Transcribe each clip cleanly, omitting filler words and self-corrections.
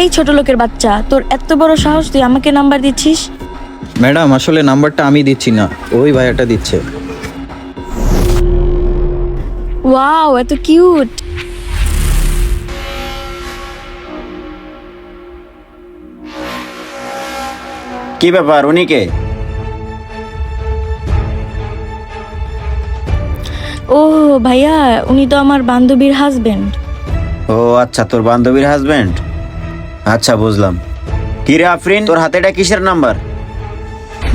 এই ছোট লোকের বাচ্চা, তোর এত বড় সাহস, তুই আমাকে নাম্বার দিচ্ছিস? ম্যাডাম আসলে নাম্বারটা আমি দিচ্ছি না, ওই ভাইয়াটা দিচ্ছে। ওয়াও, এত কিউট। কি ব্যাপার, উনি কে? ও ভাইয়া, উনি তো আমার বান্ধবীর হাজবেন্ড। ও আচ্ছা, তোর বান্ধবীর হাজবেন্ড। আচ্ছা বুঝলাম। কি রে আফরিন, তোর হাতে এটা কিসের নাম্বার?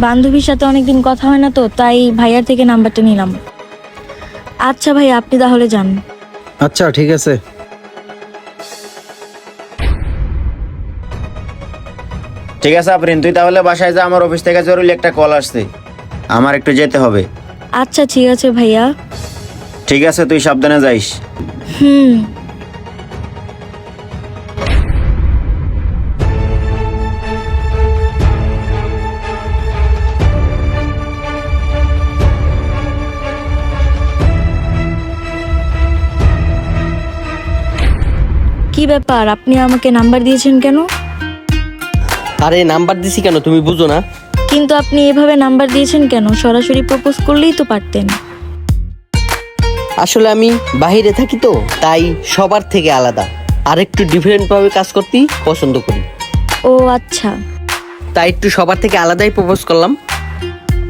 বান্ধবীর সাথে অনেকদিন কথা হয় না তো, তাই ভাইয়ার থেকে নাম্বারটা নিলাম। আচ্ছা ভাইয়া, আপনি তাহলে যান। আচ্ছা ঠিক আছে। ঠিক আছে আফরিন, তুই তাহলে বাসায় যা, আমার অফিস থেকে জরুরি একটা কল আসছে, আমার একটু যেতে হবে। আচ্ছা ঠিক আছে ভাইয়া। ঠিক আছে, তুই সাবধানে যাইস। হুম। কি ব্যাপার, আপনি আমাকে নাম্বার দিয়েছেন কেন? আরে নাম্বার দিছি কেন তুমি বুঝো না? কিন্তু আপনি এভাবে নাম্বার দিয়েছেন কেন? সরাসরি প্রপোজ করলেই তো পারতেন। আসলে আমি বাইরে থাকি তো, তাই সবার থেকে আলাদা আর একটু ডিফারেন্ট ভাবে কাজ করতেই পছন্দ করি। ও আচ্ছা। তাই একটু সবার থেকে আলাদাই প্রপোজ করলাম।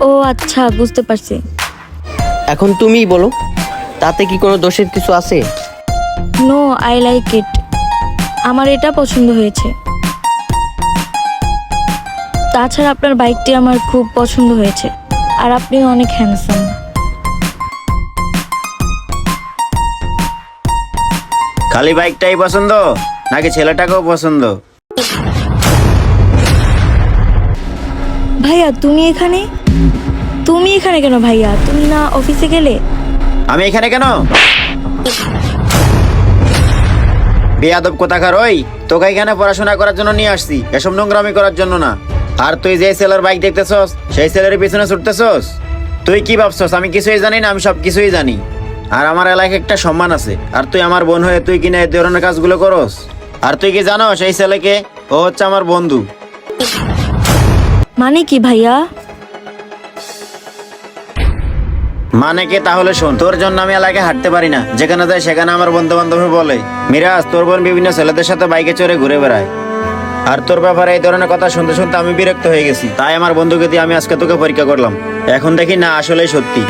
ও আচ্ছা, বুঝতে পারছি। এখন তুমিই বলো, তাতে কি কোনো দোষের কিছু আছে? No, I like it. আমার এটা পছন্দ হয়েছে। তাছাড়া আপনার বাইকটি আমার খুব পছন্দ হয়েছে, আর আপনিও অনেক হ্যান্ডসাম। খালি বাইকটাই পছন্দ নাকি ছেলেটাকেও পছন্দ? ভাইয়া তুমি এখানে? তুমি এখানে কেন ভাইয়া? তুমি না অফিসে গেলে? আমি এখানে কেন? বেয়াদব কোথাকার, ওই তোকে এখানে পড়াশোনা করার জন্য নিয়ে আসছি, এসব নোংরামি করার জন্য না। আর তুই যে ছেলের বাইক দেখতেছস, সেই ছেলের পিছনে ছুটতেছস। তুই কি ভাবছস আমি কিছুই জানি না? আমি সব কিছুই জানি। আর আমার এলাকায় একটা সম্মান আছে, আর তুই আমার বোন হয়ে তুই কিনা এই ধরনের কাজগুলো করস? আর তুই কি জানো সেই ছেলেকে? ও হচ্ছে আমার বন্ধু। মানে কি ভাইয়া? মানে কি তাহলে শোন, তোর জন্য আমি এলাকায় হাঁটতে পারি না, যেখানে যাই সেখানে আমার বন্ধু বান্ধব বলে মিরাজ তোর বোন বিভিন্ন ছেলেদের সাথে বাইকে চড়ে ঘুরে বেড়ায়। আর তোর ব্যাপারে এই ধরনের কথা শুনতে শুনতে আমি বিরক্ত হয়ে গেছি, তাই আমার বন্ধুকে দিয়ে আমি আজকে তোকে পরীক্ষা করলাম। এখন দেখি না আসলেই সত্যি।